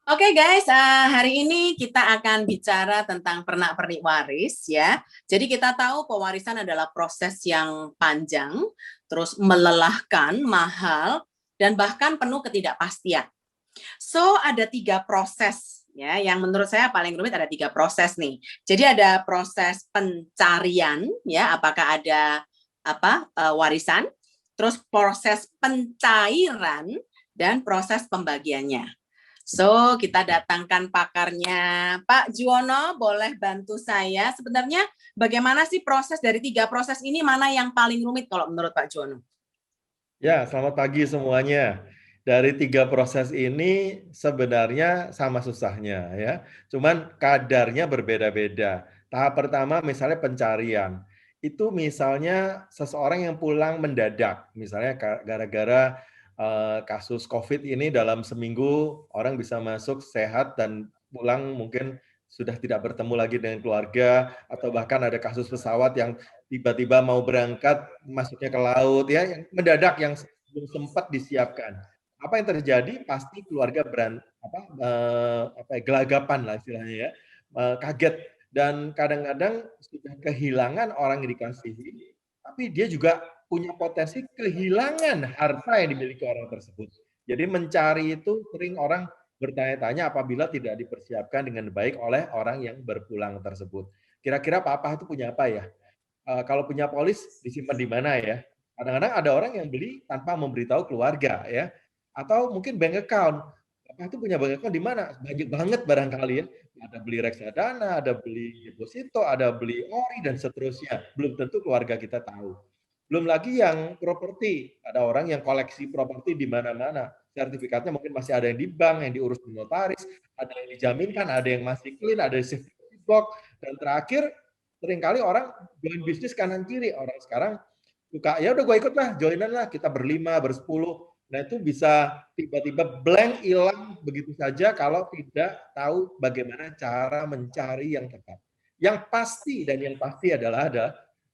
Oke guys, hari ini kita akan bicara tentang pernak-pernik waris ya. Jadi kita tahu pewarisan adalah proses yang panjang, terus melelahkan, mahal, dan bahkan penuh ketidakpastian. So ada 3 proses ya, yang menurut saya paling rumit ada 3 proses nih. Jadi ada proses pencarian ya, apakah ada warisan, terus proses pencairan dan proses pembagiannya. So, kita datangkan pakarnya. Pak Juwono, boleh bantu saya? Sebenarnya bagaimana sih proses dari 3 proses ini, mana yang paling rumit kalau menurut Pak Juwono? Ya, selamat pagi semuanya. Dari 3 proses ini sebenarnya sama susahnya ya. Cuman kadarnya berbeda-beda. Tahap pertama misalnya pencarian. Itu misalnya seseorang yang pulang mendadak. Misalnya gara-gara kasus COVID ini dalam seminggu orang bisa masuk sehat dan pulang mungkin sudah tidak bertemu lagi dengan keluarga, atau bahkan ada kasus pesawat yang tiba-tiba mau berangkat masuknya ke laut ya, yang mendadak, yang belum sempat disiapkan. Apa yang terjadi? Pasti keluarga gelagapan lah istilahnya ya, kaget, dan kadang-kadang sudah kehilangan orang yang dikasihi, tapi dia juga punya potensi kehilangan harta yang dimiliki orang tersebut. Jadi mencari itu sering orang bertanya-tanya apabila tidak dipersiapkan dengan baik oleh orang yang berpulang tersebut. Kira-kira papa itu punya apa ya? Kalau punya polis disimpan di mana ya? Kadang-kadang ada orang yang beli tanpa memberitahu keluarga ya. Atau mungkin bank account. Papa itu punya bank account di mana? Banyak banget barangkali ya. Ada beli reksadana, ada beli deposito, ada beli ori dan seterusnya. Belum tentu keluarga kita tahu. Belum lagi yang properti. Ada orang yang koleksi properti di mana-mana. Sertifikatnya mungkin masih ada yang di bank, yang diurus di notaris, ada yang dijaminkan, ada yang masih clean, ada yang safety box, dan terakhir seringkali orang join bisnis kanan kiri. Orang sekarang suka, ya udah gue ikut lah, joinan lah, kita berlima, bersepuluh. Nah itu bisa tiba-tiba blank, hilang begitu saja kalau tidak tahu bagaimana cara mencari yang tepat. Yang pasti dan yang pasti adalah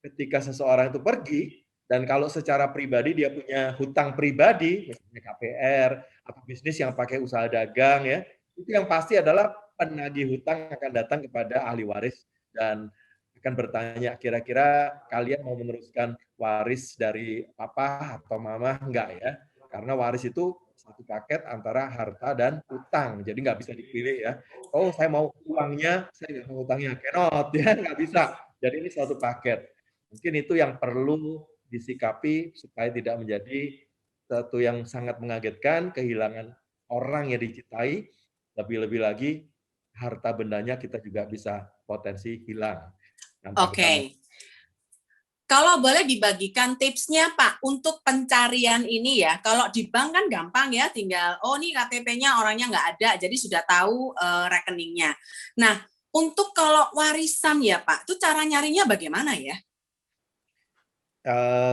ketika seseorang itu pergi, dan kalau secara pribadi dia punya hutang pribadi, misalnya KPR, atau bisnis yang pakai usaha dagang ya, itu yang pasti adalah penagih hutang akan datang kepada ahli waris dan akan bertanya, kira-kira kalian mau meneruskan waris dari papa atau mama? Enggak ya, karena waris itu satu paket antara harta dan utang, jadi nggak bisa dipilih ya. Oh saya mau uangnya, saya nggak mau utangnya, cannot ya, nggak bisa. Jadi ini satu paket. Mungkin itu yang perlu disikapi supaya tidak menjadi satu yang sangat mengagetkan, kehilangan orang yang dicintai, lebih-lebih lagi harta bendanya kita juga bisa potensi hilang tanpa kita mau. Oke. Kalau boleh dibagikan tipsnya Pak, untuk pencarian ini ya, kalau di bank kan gampang ya, tinggal, oh nih KTP-nya orangnya nggak ada, jadi sudah tahu rekeningnya. Nah, untuk kalau warisan ya Pak, itu cara nyarinya bagaimana ya?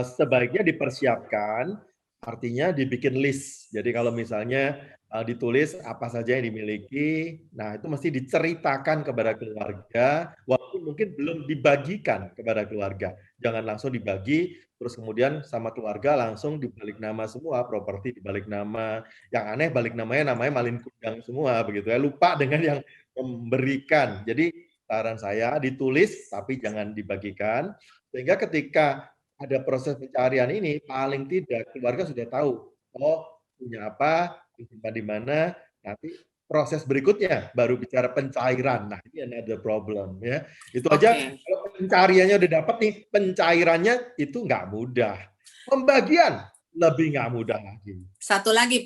Sebaiknya dipersiapkan, artinya dibikin list. Jadi kalau misalnya ditulis apa saja yang dimiliki, nah itu mesti diceritakan kepada keluarga, walaupun mungkin belum dibagikan kepada keluarga. Jangan langsung dibagi, terus kemudian sama keluarga langsung dibalik nama semua, properti dibalik nama. Yang aneh balik namanya Malin Kundang semua, begitu ya. Lupa dengan yang memberikan. Jadi saran saya ditulis tapi jangan dibagikan, sehingga ketika ada proses pencarian ini, paling tidak keluarga sudah tahu, oh punya apa, disimpan di mana, nanti proses berikutnya baru bicara pencairan. Nah ini another problem ya. Itu aja, Oke. kalau pencariannya udah dapat nih, pencairannya itu nggak mudah. Pembagian lebih nggak mudah lagi. Satu lagi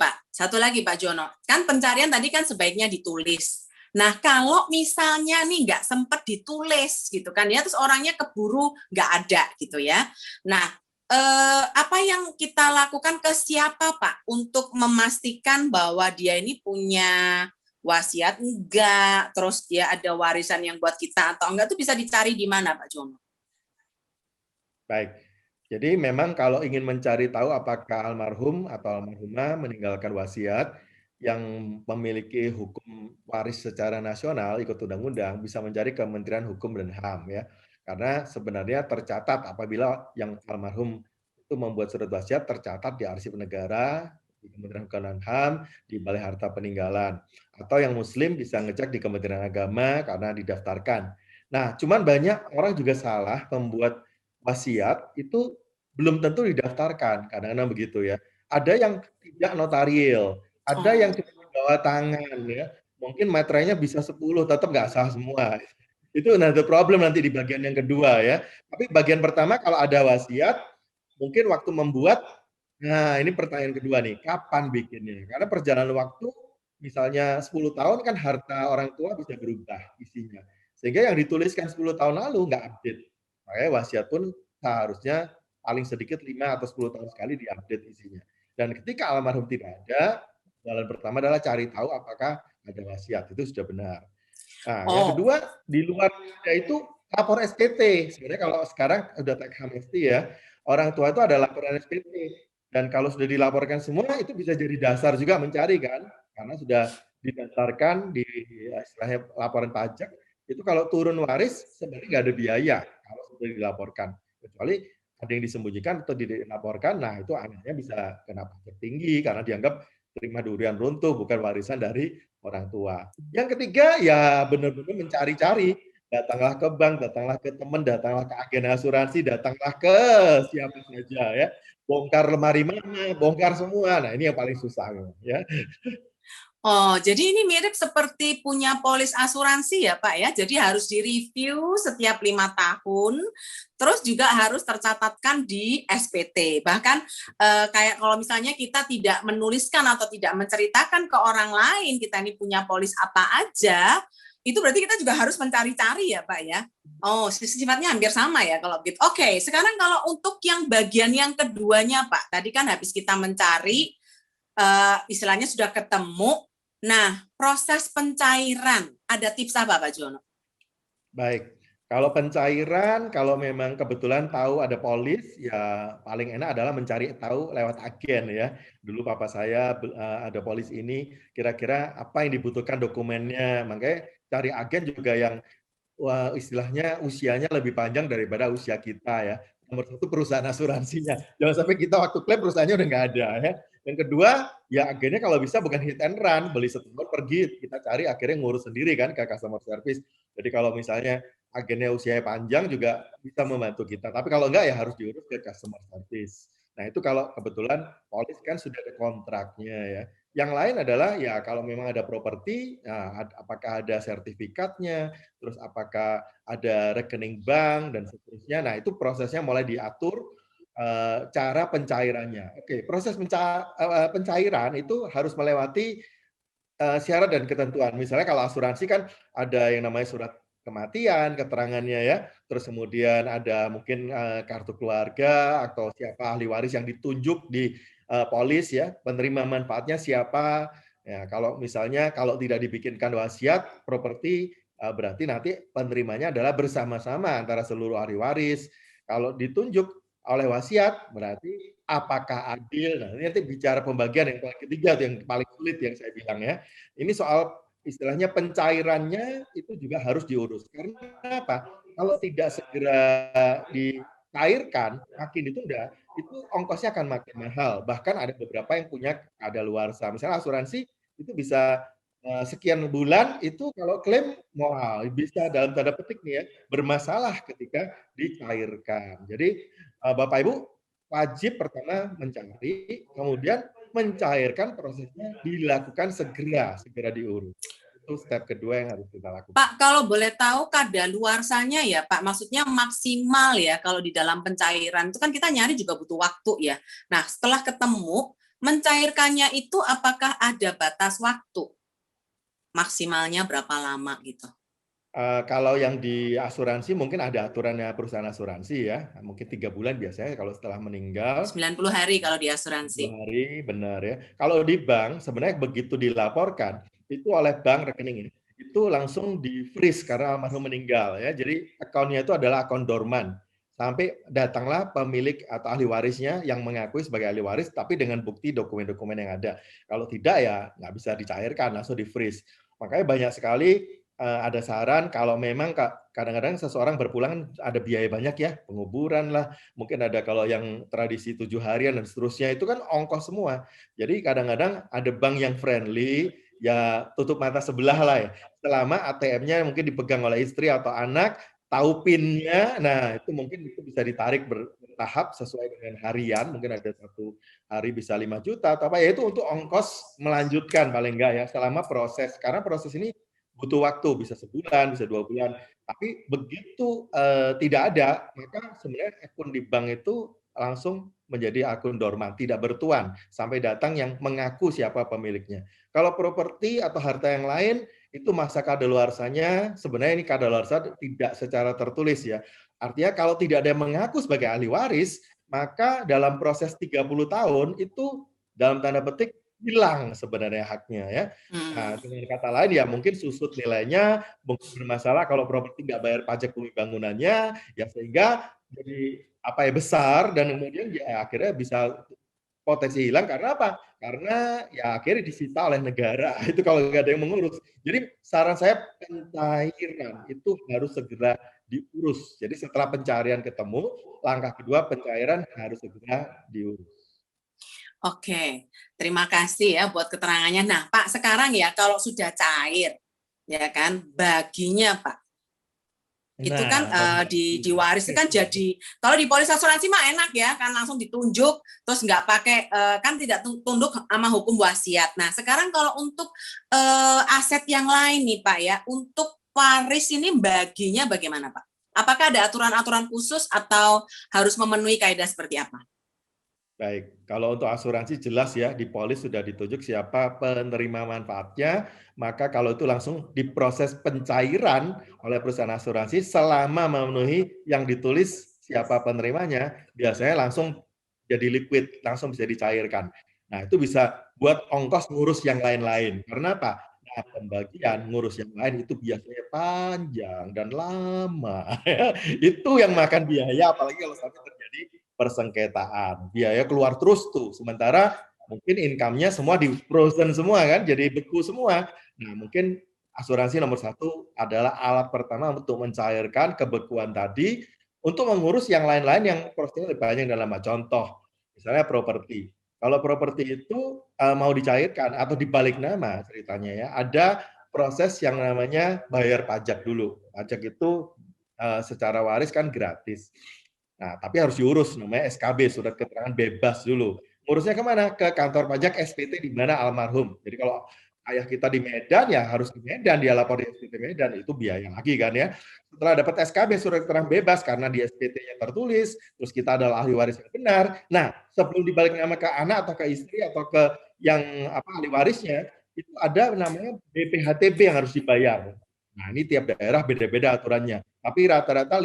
Pak Jono. Kan pencarian tadi kan sebaiknya ditulis. Nah, kalau misalnya nih nggak sempat ditulis gitu kan ya, terus orangnya keburu nggak ada gitu ya. Nah, apa yang kita lakukan ke siapa Pak untuk memastikan bahwa dia ini punya wasiat enggak, terus dia ada warisan yang buat kita atau enggak, itu bisa dicari di mana Pak Jono? Baik. Jadi memang kalau ingin mencari tahu apakah almarhum atau almarhumah meninggalkan wasiat yang memiliki hukum waris secara nasional ikut undang-undang, bisa mencari Kementerian Hukum dan HAM ya. Karena sebenarnya tercatat apabila yang almarhum itu membuat surat wasiat tercatat di arsip negara, di Kementerian Hukum dan HAM, di Balai Harta Peninggalan. Atau yang Muslim bisa ngecek di Kementerian Agama karena didaftarkan. Nah, cuman banyak orang juga salah membuat wasiat itu belum tentu didaftarkan, kadang-kadang begitu ya. Ada yang tidak notarial, ada yang Oh. cuma di bawah tangan ya. Mungkin materainya bisa 10, tetap nggak sah semua. Itu another problem nanti di bagian yang kedua ya. Tapi bagian pertama kalau ada wasiat, mungkin waktu membuat, nah ini pertanyaan kedua nih, kapan bikinnya? Karena perjalanan waktu, misalnya 10 tahun kan harta orang tua bisa berubah isinya. Sehingga yang dituliskan 10 tahun lalu nggak update. Makanya wasiat pun seharusnya paling sedikit 5 atau 10 tahun sekali diupdate isinya. Dan ketika almarhum tidak ada, jalan pertama adalah cari tahu apakah ada wasiat, itu sudah benar. Nah, yang Oh. kedua di luar itu lapor SPT. Sebenarnya kalau sekarang udah teks amnesti ya, orang tua itu ada laporan SPT. Dan kalau sudah dilaporkan semua itu bisa jadi dasar juga mencari kan, karena sudah didaftarkan di istilahnya laporan pajak. Itu kalau turun waris sebenarnya nggak ada biaya kalau sudah dilaporkan. Kecuali ada yang disembunyikan atau dilaporkan, nah itu anaknya bisa kena pajak tinggi karena dianggap terima durian runtuh bukan warisan dari orang tua. Yang ketiga ya benar-benar mencari-cari, datanglah ke bank, datanglah ke teman, datanglah ke agen asuransi, datanglah ke siapa saja ya. Bongkar lemari mana, bongkar semua. Nah, ini yang paling susah ya. Oh, jadi ini mirip seperti punya polis asuransi ya Pak ya. Jadi harus direview setiap 5 tahun, terus juga harus tercatatkan di SPT. Bahkan kayak kalau misalnya kita tidak menuliskan atau tidak menceritakan ke orang lain kita ini punya polis apa aja, itu berarti kita juga harus mencari-cari ya Pak ya. Oh, sifatnya hampir sama ya kalau gitu. Oke, sekarang kalau untuk yang bagian yang keduanya Pak, tadi kan habis kita mencari, istilahnya sudah ketemu. Nah, proses pencairan, ada tips apa Pak Jono? Baik, kalau pencairan, kalau memang kebetulan tahu ada polis, ya paling enak adalah mencari tahu lewat agen ya. Dulu papa saya ada polis ini, kira-kira apa yang dibutuhkan dokumennya. Makanya cari agen juga yang istilahnya usianya lebih panjang daripada usia kita ya. Nomor satu perusahaan asuransinya. Jangan sampai kita waktu klaim perusahaannya udah nggak ada ya. Yang kedua, ya agennya kalau bisa bukan hit and run, beli setahun pergi, kita cari akhirnya ngurus sendiri kan ke customer service. Jadi kalau misalnya agennya usianya panjang juga bisa membantu kita. Tapi kalau enggak ya harus diurus ke customer service. Nah itu kalau kebetulan polis kan sudah ada kontraknya ya. Yang lain adalah ya kalau memang ada properti, nah, apakah ada sertifikatnya, terus apakah ada rekening bank dan seterusnya. Nah itu prosesnya mulai diatur cara pencairannya. Oke, proses pencairan itu harus melewati syarat dan ketentuan. Misalnya kalau asuransi kan ada yang namanya surat kematian, keterangannya ya, terus kemudian ada mungkin kartu keluarga atau siapa ahli waris yang ditunjuk di polis ya, penerima manfaatnya siapa. Ya, kalau misalnya kalau tidak dibikinkan wasiat properti berarti nanti penerimanya adalah bersama-sama antara seluruh ahli waris. Kalau ditunjuk oleh wasiat berarti apakah adil. Nah, ini nanti bicara pembagian yang paling ketiga yang paling sulit yang saya bilang ya. Ini soal istilahnya pencairannya itu juga harus diurus. Karena apa? Kalau tidak segera dicairkan, makin ditunda, itu ongkosnya akan makin mahal. Bahkan ada beberapa yang punya kadaluarsa. Misalnya asuransi itu bisa sekian bulan itu kalau klaim mau bisa dalam tanda petik nih ya bermasalah ketika dicairkan. Jadi Bapak Ibu wajib pertama mencari, kemudian mencairkan prosesnya dilakukan segera diurus. Itu step kedua yang harus kita lakukan. Pak, kalau boleh tahu kadaluarsanya ya Pak, maksudnya maksimal ya kalau di dalam pencairan itu kan kita nyari juga butuh waktu ya. Nah, setelah ketemu, mencairkannya itu apakah ada batas waktu? Maksimalnya berapa lama gitu? Kalau yang di asuransi mungkin ada aturannya perusahaan asuransi ya, mungkin 3 bulan biasanya kalau setelah meninggal. 90 hari kalau di asuransi. 2 hari, benar ya. Kalau di bank, sebenarnya begitu dilaporkan, itu oleh bank rekening ini, itu langsung di-freeze karena almarhum meninggal ya. Jadi akunnya itu adalah akun dorman. Sampai datanglah pemilik atau ahli warisnya yang mengakui sebagai ahli waris, tapi dengan bukti dokumen-dokumen yang ada. Kalau tidak ya nggak bisa dicairkan, langsung di-freeze. Makanya banyak sekali ada saran kalau memang kadang-kadang seseorang berpulang ada biaya banyak ya, penguburan lah, mungkin ada kalau yang tradisi 7 harian dan seterusnya itu kan ongkos semua. Jadi kadang-kadang ada bank yang friendly, ya tutup mata sebelah lah ya. Selama ATM-nya mungkin dipegang oleh istri atau anak, tahu PIN-nya, nah itu mungkin itu bisa ditarik bertahap sesuai dengan harian, mungkin ada 1 hari bisa 5 juta atau apa, ya itu untuk ongkos melanjutkan paling enggak ya, selama proses, karena proses ini butuh waktu, bisa sebulan, bisa 2 bulan. Tapi begitu tidak ada, maka sebenarnya akun di bank itu langsung menjadi akun dorman, tidak bertuan, sampai datang yang mengaku siapa pemiliknya. Kalau properti atau harta yang lain, itu masa kadaluarsanya, sebenarnya ini kadaluarsa tidak secara tertulis ya. Artinya kalau tidak ada yang mengaku sebagai ahli waris, maka dalam proses 30 tahun itu dalam tanda petik hilang sebenarnya haknya ya. Nah, dengan kata lain ya mungkin susut nilainya, mungkin bermasalah kalau properti nggak bayar pajak bumi bangunannya, ya sehingga jadi apa ya besar dan kemudian ya akhirnya bisa potensi hilang karena apa? Karena ya akhirnya disita oleh negara itu kalau nggak ada yang mengurus. Jadi saran saya pencairan itu harus segera diurus. Jadi setelah pencarian ketemu, langkah kedua pencairan harus segera diurus. Oke, terima kasih ya buat keterangannya. Nah, Pak, sekarang ya kalau sudah cair, ya kan, baginya Pak, itu kan Nah, diwaris itu kan jadi, kalau di polis asuransi mah enak ya, kan langsung ditunjuk, terus nggak pakai, kan tidak tunduk sama hukum wasiat. Nah, sekarang kalau untuk aset yang lain nih Pak ya, untuk waris ini baginya bagaimana Pak? Apakah ada aturan-aturan khusus atau harus memenuhi kaidah seperti apa? baik, kalau untuk asuransi jelas ya, di polis sudah ditunjuk siapa penerima manfaatnya, maka kalau itu langsung diproses pencairan oleh perusahaan asuransi selama memenuhi yang ditulis siapa penerimanya, biasanya langsung jadi liquid, langsung bisa dicairkan. Nah, itu bisa buat ongkos ngurus yang lain-lain. Karena apa? Nah, pembagian ngurus yang lain itu biasanya panjang dan lama. Itu yang makan biaya, apalagi kalau sampai terjadi persengketaan. Biaya keluar terus tuh. Sementara mungkin income-nya semua di frozen semua kan, jadi beku semua. Nah, mungkin asuransi nomor 1 adalah alat pertama untuk mencairkan kebekuan tadi untuk mengurus yang lain-lain yang prosesnya lebih banyak dalam contoh. Misalnya properti. Kalau properti itu mau dicairkan atau dibalik nama ceritanya ya, ada proses yang namanya bayar pajak dulu. Pajak itu secara waris kan gratis. Nah, tapi harus diurus namanya SKB, surat keterangan bebas dulu. Ngurusnya kemana? Ke kantor pajak SPT di mana almarhum. Jadi kalau ayah kita di Medan ya harus di Medan, dia lapor di SPT Medan, itu biaya lagi kan ya. Setelah dapat SKB surat keterangan bebas karena di SPT-nya tertulis, terus kita adalah ahli waris yang benar. Nah, sebelum dibalik nama ke anak atau ke istri atau ke yang ahli warisnya, itu ada namanya BPHTB yang harus dibayar. Nah, ini tiap daerah beda-beda aturannya. Tapi rata-rata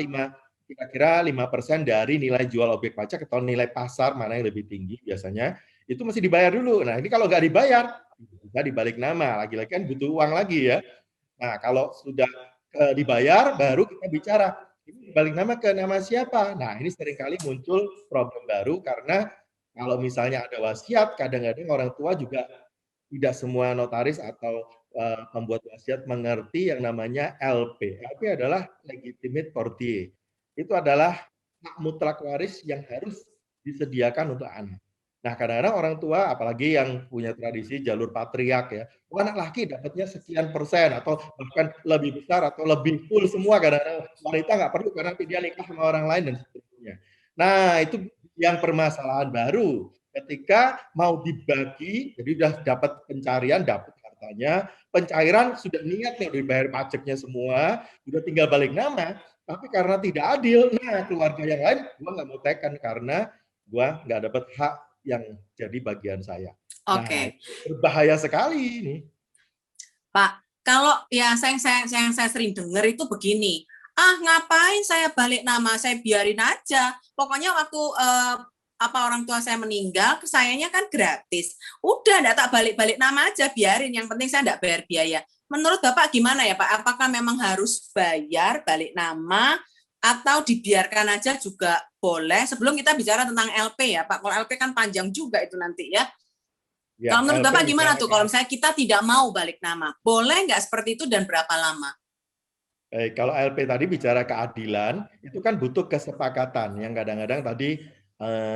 kira-kira 5% dari nilai jual objek pajak atau nilai pasar mana yang lebih tinggi biasanya, itu mesti dibayar dulu. Nah, ini kalau nggak dibayar, bisa dibalik nama. Lagi-lagi kan butuh uang lagi ya. Nah, kalau sudah dibayar, baru kita bicara, ini dibalik nama ke nama siapa? Nah, ini seringkali muncul problem baru karena kalau misalnya ada wasiat, kadang-kadang orang tua juga tidak semua notaris atau pembuat wasiat mengerti yang namanya LP. LP adalah legitimate portier. Itu adalah hak mutlak waris yang harus disediakan untuk anak. Nah, kadang-kadang orang tua, apalagi yang punya tradisi jalur patriark ya, oh, anak laki dapatnya sekian persen atau bahkan lebih besar atau lebih full semua. Kadang-kadang wanita nggak perlu karena dia nikah sama orang lain dan seterusnya. Nah, itu yang permasalahan baru. Ketika mau dibagi, jadi sudah dapat pencarian, dapat hartanya, pencairan sudah niat nih, udah dibayar pajaknya semua, sudah tinggal balik nama, tapi karena tidak adil, nah keluarga yang lain, gue nggak mau tekan karena gue nggak dapat hak yang jadi bagian saya. Nah, Oke, berbahaya sekali ini. Pak, kalau ya saya sering dengar itu begini, ngapain saya balik nama, saya biarin aja. Pokoknya waktu apa orang tua saya meninggal, sayanya kan gratis. Udah, enggak tak balik-balik nama aja, biarin. Yang penting saya enggak bayar biaya. Menurut Bapak gimana ya Pak? Apakah memang harus bayar balik nama atau dibiarkan aja juga boleh? Sebelum kita bicara tentang LP ya Pak, kalau LP kan panjang juga itu nanti ya. Ya, Kalau menurut LP Bapak gimana misalnya tuh kalau misalnya kita tidak mau balik nama? Boleh nggak seperti itu dan berapa lama? kalau LP tadi bicara keadilan, itu kan butuh kesepakatan yang kadang-kadang tadi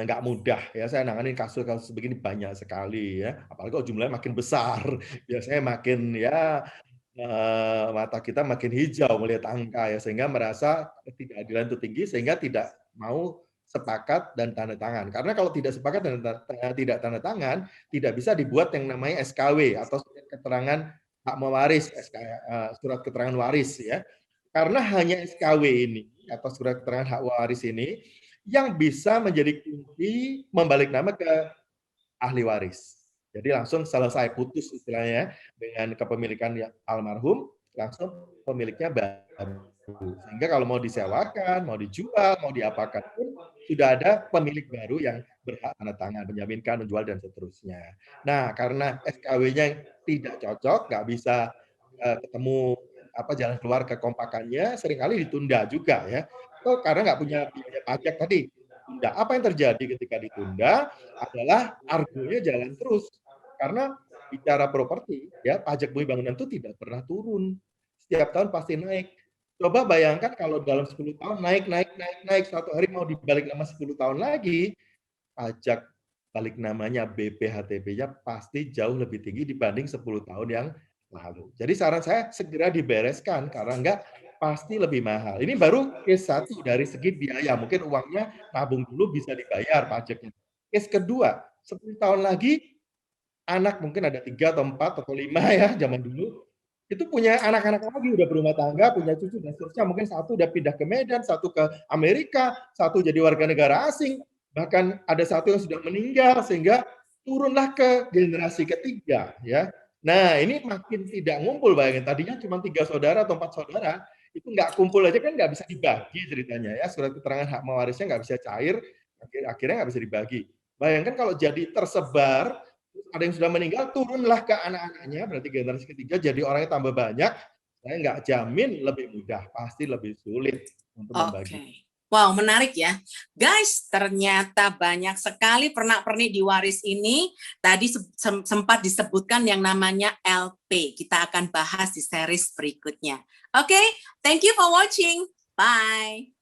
nggak mudah ya. Saya nanganin kasus-kasus begini banyak sekali ya. Apalagi kalau jumlahnya makin besar, biasanya makin ya mata kita makin hijau melihat angka ya, sehingga merasa ketidakadilan itu tinggi sehingga tidak mau sepakat dan tanda tangan. Karena kalau tidak sepakat dan tidak tanda tangan, tidak bisa dibuat yang namanya SKW atau surat keterangan hak mewaris, surat keterangan waris ya. Karena hanya SKW ini atau surat keterangan hak waris ini yang bisa menjadi kunci membalik nama ke ahli waris. Jadi langsung selesai putus istilahnya dengan kepemilikan yang almarhum, langsung pemiliknya baru. Sehingga kalau mau disewakan, mau dijual, mau diapakan pun sudah ada pemilik baru yang berhak tanda tangan, menjaminkan, menjual dan seterusnya. Nah, karena SKW-nya tidak cocok, nggak bisa ketemu jalan keluar kekompakannya, seringkali ditunda juga ya. Atau karena nggak punya biaya pajak tadi. Tunda. Apa yang terjadi ketika ditunda adalah argonya jalan terus. Karena bicara properti, ya pajak bumi bangunan itu tidak pernah turun. Setiap tahun pasti naik. Coba bayangkan kalau dalam 10 tahun naik. Suatu hari mau dibalik nama 10 tahun lagi, pajak balik namanya BPHTB-nya pasti jauh lebih tinggi dibanding 10 tahun yang lalu. Jadi saran saya segera dibereskan, karena enggak pasti lebih mahal. Ini baru case satu dari segi biaya. Mungkin uangnya nabung dulu bisa dibayar pajaknya. Case kedua, 10 tahun lagi anak mungkin ada 3 atau 4 atau 5 ya zaman dulu. Itu punya anak-anak lagi, udah berumah tangga, punya cucu dan seterusnya. Mungkin satu udah pindah ke Medan, satu ke Amerika, satu jadi warga negara asing, bahkan ada satu yang sudah meninggal, sehingga turunlah ke generasi ketiga ya. Nah, ini makin tidak ngumpul, bayangin tadinya cuma 3 saudara atau 4 saudara, itu nggak kumpul aja kan nggak bisa dibagi ceritanya ya, surat keterangan hak mewarisnya nggak bisa cair, akhirnya nggak bisa dibagi. Bayangkan kalau jadi tersebar, ada yang sudah meninggal, turunlah ke anak-anaknya, berarti generasi ketiga jadi orangnya tambah banyak, saya nggak jamin lebih mudah, pasti lebih sulit untuk membagi. Oke. Wow, menarik ya. Guys, ternyata banyak sekali pernak-pernik di waris ini. Tadi sempat disebutkan yang namanya LP. Kita akan bahas di series berikutnya. Oke, thank you for watching. Bye.